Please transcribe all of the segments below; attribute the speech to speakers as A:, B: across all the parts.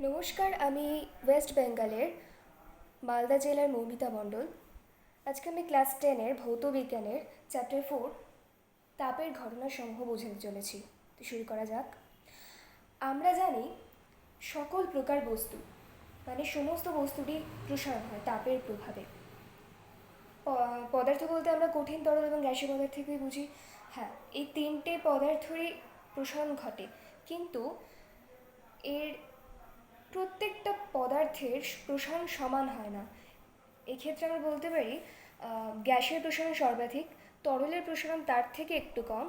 A: নমস্কার, আমি ওয়েস্ট বেঙ্গলের মালদা জেলার মৌমিতা মণ্ডল। আজকে আমি ক্লাস 10-এর ভৌত বিজ্ঞানের চ্যাপ্টার 4 তাপের ঘটনাসমূহ বোঝাতে চলেছি। তো শুরু করা যাক। আমরা জানি সকল প্রকার বস্তু মানে সমস্ত বস্তুরই প্রসারণ হয় তাপের প্রভাবে। পদার্থ বলতে আমরা কঠিন, তরল এবং গ্যাসীয় পদার্থকেই বুঝি। হ্যাঁ, এই তিনটে পদার্থরই প্রসারণ ঘটে, কিন্তু এর প্রত্যেকটা পদার্থের প্রসারণ সমান হয় না। এক্ষেত্রে আমরা বলতে পারি গ্যাসের প্রসারণ সর্বাধিক, তরলের প্রসারণ তার থেকে একটু কম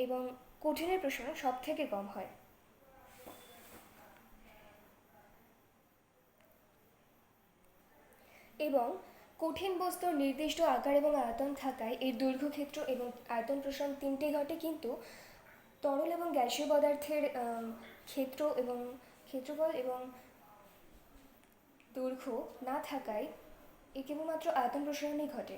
A: এবং কঠিনের প্রসারণ সব থেকে কম হয়। এবং কঠিন বস্তুর নির্দিষ্ট আকার এবং আয়তন থাকায় এর দৈর্ঘ্য, ক্ষেত্র এবং আয়তন প্রসারণ তিনটেই ঘটে, কিন্তু তরল এবং গ্যাসীয় পদার্থের ক্ষেত্র এবং ক্ষেত্রফল এবং দৈর্ঘ্য না থাকায় এ কেবলমাত্র আয়তন প্রসারণই ঘটে।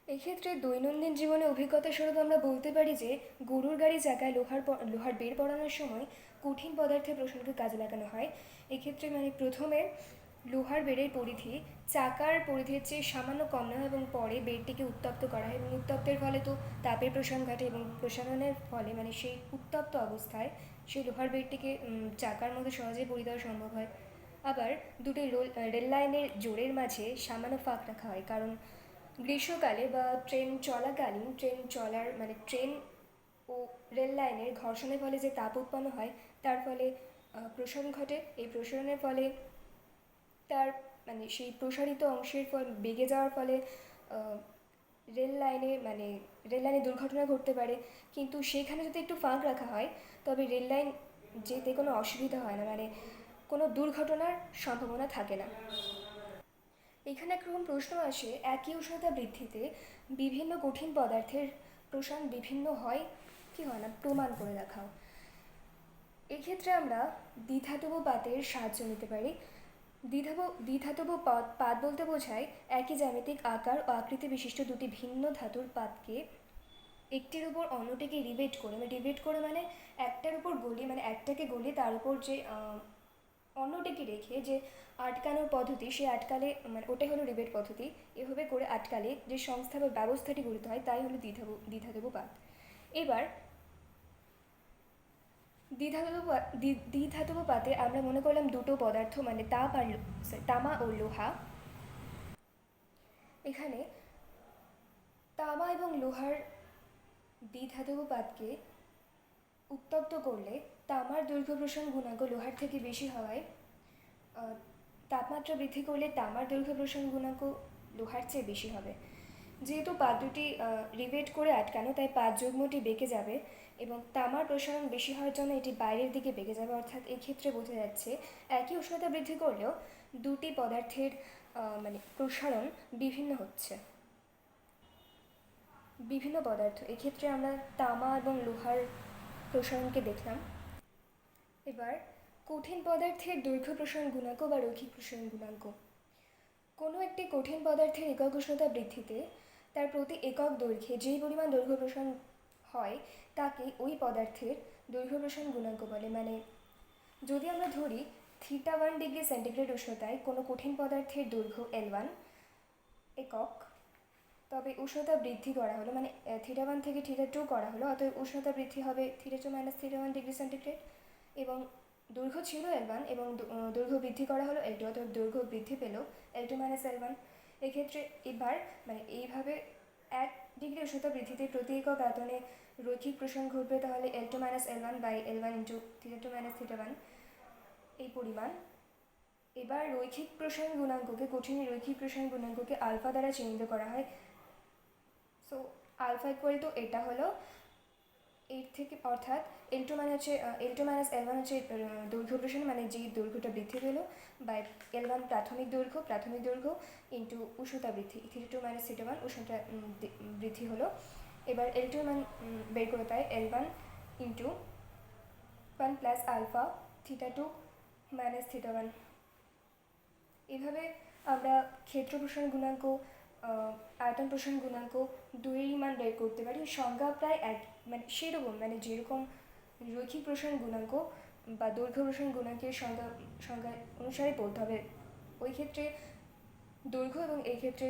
A: এক্ষেত্রে দৈনন্দিন জীবনে অভিজ্ঞতা স্বরূপ আমরা বলতে পারি যে গরুর গাড়ি চাকায় লোহার বের পড়ানোর সময় কঠিন পদার্থের প্রসারণকে কাজে লাগানো হয়। এক্ষেত্রে প্রথমে লোহার বেড়ের পরিধি চাকার পরিধির চেয়ে সামান্য কম নেওয়া এবং পরে বেড়টিকে উত্তপ্ত করা হয়, এবং উত্তপ্তের ফলে তো তাপের প্রসারণ ঘটে এবং প্রসারণের ফলে সেই উত্তপ্ত অবস্থায় সেই লোহার বেড়টিকে চাকার মধ্যে সহজেই পরিয়ে দেওয়া সম্ভব হয়। আবার দুটি রেল লাইনের জোড়ের মাঝে সামান্য ফাঁক রাখা হয়, কারণ গ্রীষ্মকালে বা ট্রেন চলাকালীন ট্রেন ও রেল লাইনের ঘর্ষণের ফলে যে তাপ উৎপন্ন হয় তার ফলে প্রসারণ ঘটে। এই প্রসারণের ফলে তার সেই প্রসারিত অংশের বেগে যাওয়ার ফলে রেল লাইনে দুর্ঘটনা ঘটতে পারে, কিন্তু সেইখানে যদি একটু ফাঁক রাখা হয় তবে রেল লাইন যেতে কোনো অসুবিধা হয় না, কোনো দুর্ঘটনার সম্ভাবনা থাকে না। এখানে একরকম প্রশ্ন আসে, একই উষ্ণতা বৃদ্ধিতে বিভিন্ন কঠিন পদার্থের প্রসারণ বিভিন্ন হয় কি হয় না, প্রমাণ করে দেখাও। এক্ষেত্রে আমরা দ্বিধাতব পাতের সাহায্য নিতে পারি। দ্বিধাতব পাত বলতে বোঝায় একই জ্যামিতিক আকার ও আকৃতি বিশিষ্ট দুটি ভিন্ন ধাতুর পাতকে একটির উপর অন্যটিকে রিবেট করে একটার উপর একটাকে গলি তার উপর যে অন্যটিকে রেখে যে আটকানোর পদ্ধতি, সে আটকালে ওটাই হলো রিবেট পদ্ধতি। এভাবে করে আটকালে যে সংস্থা বা ব্যবস্থাটি গঠিত হয় তাই হলো দ্বিধাতব পাত। এবার দ্বিধাতব পাতে আমরা মনে করলাম দুটো পদার্থ তামা ও লোহা। এখানে তামা এবং লোহার দ্বিধাতব পাতকে উত্তপ্ত করলে তামার দৈর্ঘ্য প্রসারণ গুণাঙ্ক লোহার থেকে বেশি হওয়ায় তাপমাত্রা বৃদ্ধি করলে তামার দৈর্ঘ্য প্রসারণ গুণাঙ্ক লোহার চেয়ে বেশি হবে। যেহেতু পাত দুটি রিবেট করে আটকানো, তাই পাত যুগ্মটি বেঁকে যাবে এবং তামার প্রসারণ বেশি হওয়ার জন্য এটি বাইরের দিকে বেঁকে যাবে। অর্থাৎ এক্ষেত্রে বোঝা যাচ্ছে একই উষ্ণতা বৃদ্ধি করলেও দুটি পদার্থের প্রসারণ বিভিন্ন হচ্ছে। বিভিন্ন পদার্থ, এক্ষেত্রে আমরা তামা এবং লোহার প্রসারণকে দেখলাম। এবার কঠিন পদার্থের দৈর্ঘ্য প্রসারণ গুণাঙ্ক বা রৈখিক প্রসারণ গুণাঙ্ক। কোনো একটি কঠিন পদার্থের একক উষ্ণতা বৃদ্ধিতে তার প্রতি একক দৈর্ঘ্যে যেই পরিমাণ দৈর্ঘ্য প্রসারণ হয় তাকে ওই পদার্থের দৈর্ঘ্য প্রসারণ গুণাঙ্ক বলে। যদি আমরা ধরি θ1 ডিগ্রি সেন্টিগ্রেড উষ্ণতায় কোনো কঠিন পদার্থের দৈর্ঘ্য L1 একক, তবে উষ্ণতা বৃদ্ধি করা হলো θ1 থেকে θ2 করা হলো, অতএব উষ্ণতা বৃদ্ধি হবে θ2 - θ1 ডিগ্রি সেন্টিগ্রেড, এবং দৈর্ঘ্য ছিল L1 এবং দৈর্ঘ্য বৃদ্ধি করা হলো L2, অতএব দৈর্ঘ্য বৃদ্ধি পেল L2 - L1। এক্ষেত্রে এবার এইভাবে 1 ডিগ্রি উষ্ণতা বৃদ্ধিতে প্রতি একক আয়তনে রৈখিক প্রসারণ ঘটবে, তাহলে L2 - L1 by L1 into θ2 - θ1 এই পরিমাণ। এবার রৈখিক প্রসারণ গুণাঙ্ককে, কঠিনের রৈখিক প্রসারণ গুণাঙ্ককে আলফা দ্বারা চিহ্নিত করা হয়। সো আলফা ইকুয়াল টু এটা হলো এর থেকে, অর্থাৎ L2 - L1 হচ্ছে দৈর্ঘ্য প্রসারণ, যেই দৈর্ঘ্যটা বৃদ্ধি পেল, বাই L1 প্রাথমিক দৈর্ঘ্য ইন্টু উষ্ণতা বৃদ্ধি θ2 - θ1 উষ্ণতা বৃদ্ধি হলো। এবার L2 বের করে পাই L1 ইন্টু 1 প্লাস আলফা θ2 - θ1। এভাবে আমরা ক্ষেত্র প্রসারণ গুণাঙ্ক, আয়তন প্রসারণ গুণাঙ্ক দুইয়েরই মান বের করতে পারি। সংজ্ঞা প্রায় এক, সেরকম যেরকম রৈখিক প্রসারণ গুণাঙ্ক বা দৈর্ঘ্য প্রসারণ গুণাঙ্কের সংজ্ঞা অনুসারে বলতে হবে। ওই ক্ষেত্রে দৈর্ঘ্য এবং এই ক্ষেত্রে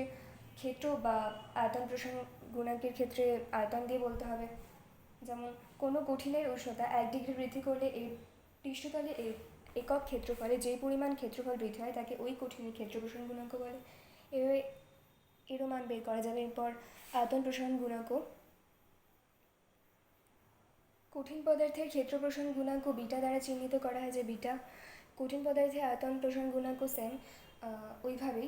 A: ক্ষেত্র বা আয়তন প্রসারণ গুণাঙ্কের ক্ষেত্রে আয়তন দিয়ে বলতে হবে। যেমন কোনো কঠিনের উষ্ণতা 1 ডিগ্রি বৃদ্ধি করলে এর পৃষ্ঠতলে একক ক্ষেত্রফলে যে পরিমাণ ক্ষেত্রফল বৃদ্ধি হয় তাকে ওই কঠিনের ক্ষেত্র প্রসারণ গুণাঙ্ক বলে। এভাবে এরও মান বের করা যাবে। এরপর আয়তন প্রসারণ গুণাঙ্ক। কঠিন পদার্থের ক্ষেত্র প্রসারণ গুণাঙ্ক বিটা দ্বারা চিহ্নিত করা হয়, যে বিটা কঠিন পদার্থের আয়তন প্রসারণ গুণাঙ্ক সেম। ওইভাবেই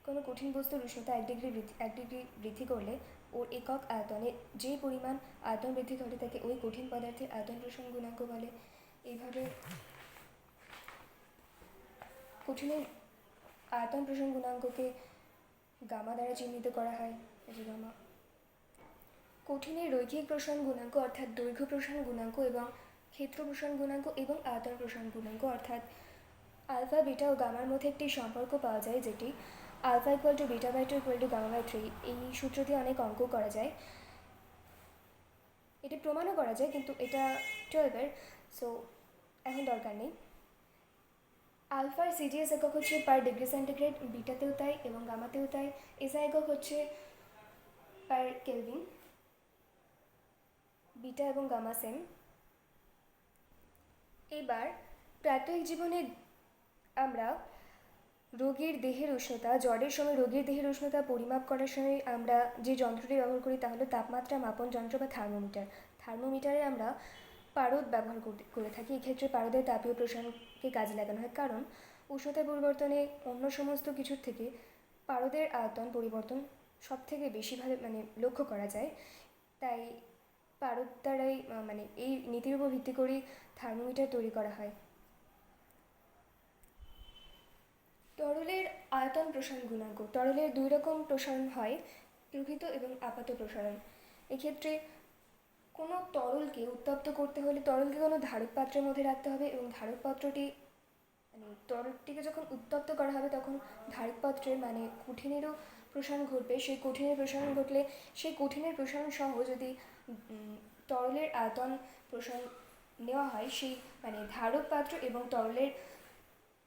A: কোনো কঠিন বস্তুর উষ্ণতা 1 ডিগ্রি বৃদ্ধি করলে ওর একক আয়তনে যে পরিমাণ আয়তন বৃদ্ধি ঘটে তাকে ওই কঠিন পদার্থের আয়তন প্রসারণ গুণাঙ্ক বলে। এইভাবে কঠিনের আয়তন প্রসারণ গুণাঙ্ককে গামা দ্বারা চিহ্নিত করা হয়, যে গামা। কঠিনের রৈখিক প্রসারণ গুণাঙ্ক অর্থাৎ দৈর্ঘ্য প্রসারণ গুণাঙ্ক এবং ক্ষেত্র প্রসারণ গুণাঙ্ক এবং আয়তন প্রসারণ গুণাঙ্ক অর্থাৎ আলফা, বিটা ও গামার মধ্যে একটি সম্পর্ক পাওয়া যায়, যেটি alpha equal to beta by 2 equal to gamma by 3। এই সূত্র দিয়ে অনেক অঙ্ক করা যায়, এটি প্রমাণও করা যায়, কিন্তু এটা 12-এর, সো এখন দরকার নেই। আলফার সিজিএস একক হচ্ছে পার ডিগ্রি সেন্টিগ্রেড, বিটাতেও তাই এবং গামাতেও তাই। এসআই একক হচ্ছে পার কেলভিন। বিটা এবং গামা সেম। এবার প্রাত্যহিক জীবনে আমরা রোগীর দেহের উষ্ণতা, জ্বরের সময় রোগীর দেহের উষ্ণতা পরিমাপ করার সময় আমরা যে যন্ত্রটি ব্যবহার করি তা হলো তাপমাত্রা মাপন যন্ত্র বা থার্মোমিটার। থার্মোমিটারে আমরা পারদ ব্যবহার করে থাকি। এক্ষেত্রে পারদের তাপীয় প্রসারণকে কাজে লাগানো হয়, কারণ উষ্ণতা পরিবর্তনে অন্য সমস্ত কিছুর থেকে পারদের আয়তন পরিবর্তন সব থেকে বেশিভাবে লক্ষ্য করা যায়। তাই পারদ দ্বারাই এই নীতির উপর ভিত্তি করেই থার্মোমিটার তৈরি করা হয়। তরলের আয়তন প্রসারণ গুণাঙ্ক। তরলের 2 রকম প্রসারণ হয়, প্রকৃত এবং আপাত প্রসারণ। এক্ষেত্রে কোনো তরলকে উত্তপ্ত করতে হলে তরলকে কোনো ধারক পাত্রের মধ্যে রাখতে হবে এবং ধারক পাত্রটি তরলটিকে যখন উত্তপ্ত করা হবে তখন ধারক পাত্রের কঠিনেরও প্রসারণ ঘটবে। সেই কঠিনের প্রসারণ ঘটলে সেই কঠিনের প্রসারণ সহ যদি তরলের আয়তন প্রসারণ নেওয়া হয়, সেই ধারক পাত্র এবং তরলের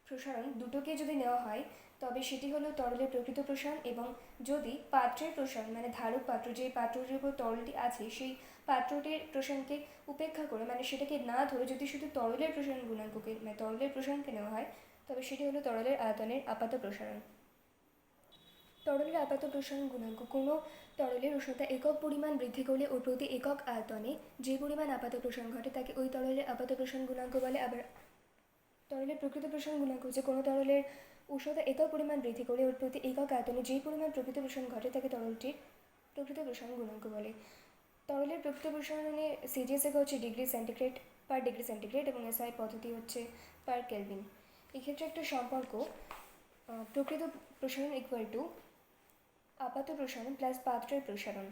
A: প্রসারণ দুটোকে যদি নেওয়া হয় তবে সেটি হলো তরলের প্রকৃত প্রসারণ। এবং যদি পাত্রের প্রসারণ ধারক পাত্র, যে পাত্রটির উপর তরলটি আছে সেই পাত্রটির প্রসারণকে উপেক্ষা করে সেটাকে না ধরে যদি শুধু তরলের প্রসারণ গুণাঙ্ককে তরলের প্রসারণকে নেওয়া হয় তবে সেটি হলো তরলের আয়তনের আপাত প্রসারণ। তরলের আপাত প্রসারণ গুণাঙ্ক। কোনো তরলের উষ্ণতা একক পরিমাণ বৃদ্ধি করলে ওর প্রতি একক আয়তনে যে পরিমাণ আপাত প্রসারণ ঘটে তাকে ওই তরলের আপাত প্রসারণ গুণাঙ্ক বলে। আবার তরলের প্রকৃত প্রসারণ গুণাঙ্ক হচ্ছে কোনো তরলের উষ্ণতা একক পরিমাণ বৃদ্ধি করে ওর প্রতি একক আয়তনে যেই পরিমাণ প্রকৃত প্রসারণ ঘটে তাকে তরলটির প্রকৃত প্রসারণ গুণাঙ্ক বলে। তরলের প্রকৃত প্রসারণে সিজিএস একক হচ্ছে ডিগ্রি সেন্টিগ্রেড, পার ডিগ্রি সেন্টিগ্রেড, এবং এসআই পদ্ধতি হচ্ছে পার কেলভিন। এক্ষেত্রে একটা সম্পর্ক, প্রকৃত প্রসারণ ইকুয়াল টু আপাত প্রসারণ প্লাস পাত্রের প্রসারণ।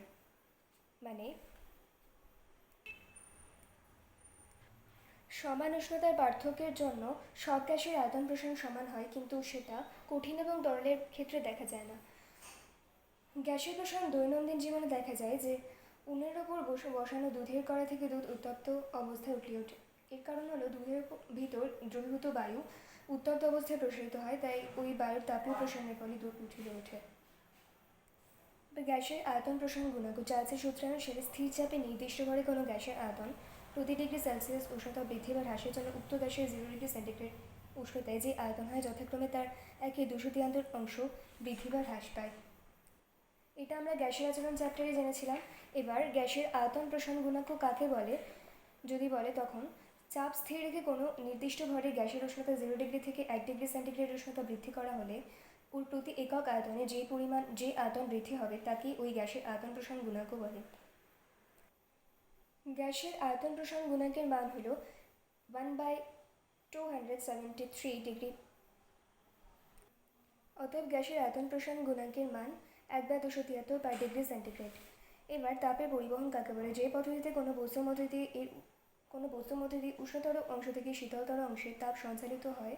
A: সমান উষ্ণতার পার্থক্যের জন্য সব গ্যাসের আয়তন প্রসারণ সমান হয়, কিন্তু সেটা কঠিন এবং তরলের ক্ষেত্রে দেখা যায় না। গ্যাসের প্রসারণ দৈনন্দিন জীবনে দেখা যায় যে উনুনের ওপর বসানো দুধের কড়া থেকে দুধ উত্তপ্ত অবস্থায় উঠে ওঠে। এর কারণ হলো দুধের ভিতর দ্রবীভূত বায়ু উত্তপ্ত অবস্থায় প্রসারিত হয়, তাই ওই বায়ুর তাপীয় প্রসারণের ফলে দুধ উঠে ওঠে। গ্যাসের আয়তন প্রসারণ গুণাঙ্ক। চার্লসের সূত্রানুসারে স্থির চাপে নির্দিষ্ট করে কোনো গ্যাসের আয়তন প্রতি ডিগ্রি সেলসিয়াস উষ্ণতা বৃদ্ধি বা হ্রাসের জন্য উক্ত গ্যাসের 0 ডিগ্রি সেন্টিগ্রেড উষ্ণতায় যে আয়তন হয় যথাক্রমে তার 1/200 অংশ বৃদ্ধি বা হ্রাস পায়। এটা আমরা গ্যাসের আচরণ চ্যাপ্টারে জেনেছিলাম। এবার গ্যাসের আয়তন প্রসারণ গুণাঙ্ক কাকে বলে যদি বলে, তখন চাপ স্থির রেখে কোনো নির্দিষ্ট ভরে গ্যাসের উষ্ণতা 0 ডিগ্রি থেকে 1 ডিগ্রি সেন্টিগ্রেড উষ্ণতা বৃদ্ধি করা হলে ওর প্রতি একক আয়তনে যে আয়তন বৃদ্ধি হবে তাকেই ওই গ্যাসের আয়তন প্রসারণ গুণাঙ্ক বলে। গ্যাসের আয়তন প্রসারণ গুণাঙ্কের মান হল 1/273 ডিগ্রি। অতএব গ্যাসের আয়তন প্রসারণ গুণাঙ্কের মান 1/273 পার ডিগ্রি সেন্টিগ্রেড। এবার তাপের পরিবহন কাকে বলে? যে পদ্ধতিতে কোনো বস্তুর মধ্যে দিয়ে উষ্ণতর অংশ থেকে শীতলতর অংশে তাপ সঞ্চালিত হয়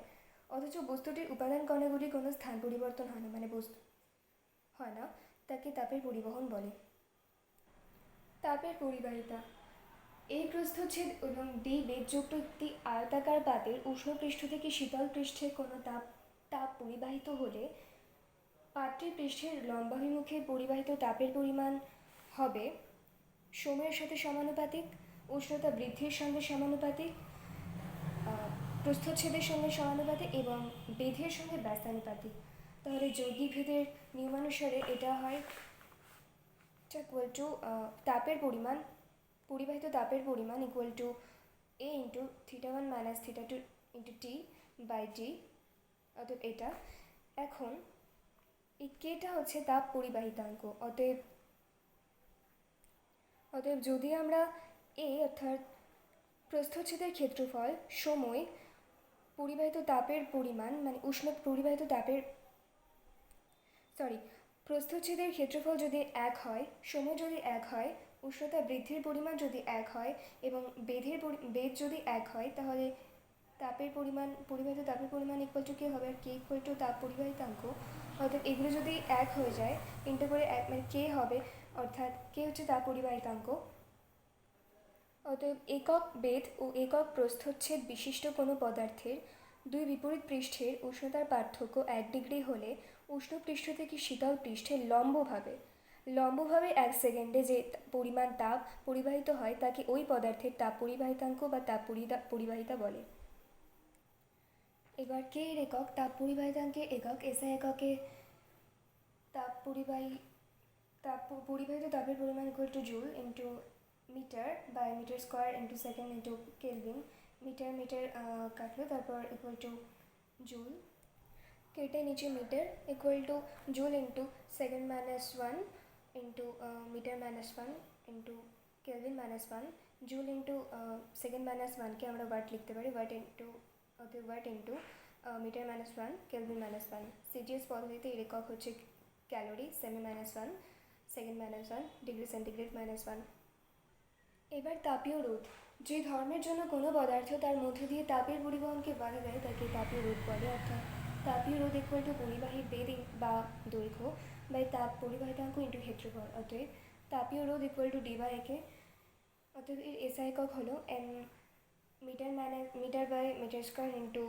A: অথচ বস্তুটির উপাদান কণাগুলি কোনো স্থান পরিবর্তন হয় না, বস্তু হয় না, তাকে তাপের পরিবহন বলে। তাপের পরিবাহিতা। এই প্রস্থচ্ছেদ এবং ডি বেগযুক্ত একটি আয়তাকার পাতের উষ্ণ পৃষ্ঠ থেকে শীতল পৃষ্ঠে কোনো তাপ তাপ পরিবাহিত হলে পাত্রের পৃষ্ঠের লম্বাভিমুখে পরিবাহিত তাপের পরিমাণ হবে সময়ের সাথে সমানুপাতিক, উষ্ণতা বৃদ্ধির সঙ্গে সমানুপাতিক, প্রস্থচ্ছেদের সঙ্গে সমানুপাতিক এবং বেধের সঙ্গে ব্যস্তানুপাতিক। তাহলে যৌগিক ভেদের নিয়মানুসারে এটা হয় ইকুয়াল টু তাপের পরিমাণ, পরিবাহিত তাপের পরিমাণ equal to A into θ1 minus θ2 into T by T, অতএব এটা। এখন এই কেটা হচ্ছে তাপ পরিবাহিতাঙ্ক। অতএব যদি আমরা এ অর্থাৎ প্রস্থচ্ছেদের ক্ষেত্রফল সময় পরিবাহিত তাপের পরিমাণ মানে প্রস্থচ্ছেদের ক্ষেত্রফল যদি 1 হয়, সময় যদি 1 হয়, উষ্ণতা বৃদ্ধির পরিমাণ যদি 1 হয় এবং বেধ যদি 1 হয়, তাহলে তাপের পরিমাণ পরিবাহিত তাপের পরিমাণ ইকুয়াল টু কে হবে, আর কে ইকুয়াল টু তাপ পরিবাহিতাঙ্ক। অর্থাৎ এগুলো যদি 1 হয়ে যায়, ইন্টু করে 1 মানে কে হবে, অর্থাৎ কে হচ্ছে তাপ পরিবাহিতাঙ্ক। অতএব একক বেধ ও একক প্রস্থচ্ছেদ বিশিষ্ট কোনো পদার্থের দুই বিপরীত পৃষ্ঠের উষ্ণতার পার্থক্য 1 ডিগ্রি হলে উষ্ণ পৃষ্ঠ থেকে শীতল পৃষ্ঠে লম্বভাবে 1 সেকেন্ডে যে পরিমাণ তাপ পরিবাহিত হয় তাকে ওই পদার্থের তাপ পরিবাহিতাঙ্ক বা তাপ পরিবাহিতা বলে। এবার কে এর একক, তাপ পরিবাহিতাঙ্কের একক এসআই এককে পরিবাহিত তাপের পরিমাণ equal to joule into metre by metre square into second into kelvin. Metre কাটলো, তারপর ইকুয়াল টু জুল, কেটে নিচে metre equal to joule into second minus 1 into metre minus 1 into kelvin minus 1, joule into second minus 1কে আমরা watt লিখতে পারি, watt into metre minus 1 kelvin minus 1। CGS পদ্ধতিতে এর একক হচ্ছে ক্যালোরি, সেমি minus 1 second minus 1 degree centigrade minus 1। এবার তাপীয় রোধ। যে ধর্মের জন্য কোনো পদার্থ তার মধ্যে দিয়ে তাপের পরিবহনকে বাধা দেয় তাকে তাপীয় রোধ বলে। অর্থাৎ তাপীয় রোধ ইকুয়াল টু পরিবাহীর বেধ বা দৈর্ঘ্য বাই তাপ পরিবাহিতাঙ্ক ইন্টু ক্ষেত্রফল। অতএব তাপীয় রোধ ইকুয়াল টু ডি বাই একে। অতএব এর এসআই একক হলো m metre by metre square into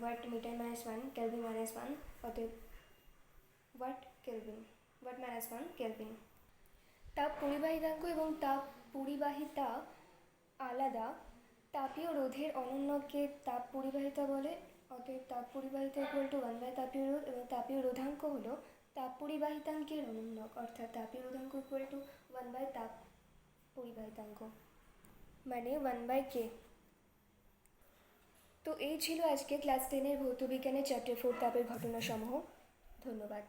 A: watt metre minus 1 kelvin minus 1, অতএব ওয়াট মাইনাস 1 কেলভিন। তাপ পরিবাহিতাঙ্ক এবং তাপ পরিবাহিতা আলাদা। তাপীয় রোধের অনন্যকে তাপ পরিবাহিতা বলে। অতএব তাপ পরিবাহিতা ইকুয়াল টু 1 বাই তাপীয় রোধ এবং তাপীয় রোধাঙ্ক হলো তাপ পরিবাহিতাঙ্কের অনন্যক, অর্থাৎ তাপীয় রোধাঙ্ক ইকুয়াল টু 1 বাই তাপ পরিবাহিতাঙ্ক মানে 1 বাই কে। তো এই ছিল আজকে ক্লাস 10-এর ভৌতবিজ্ঞানের চ্যাপ্টার 4 তাপের ঘটনাসমূহ। ধন্যবাদ।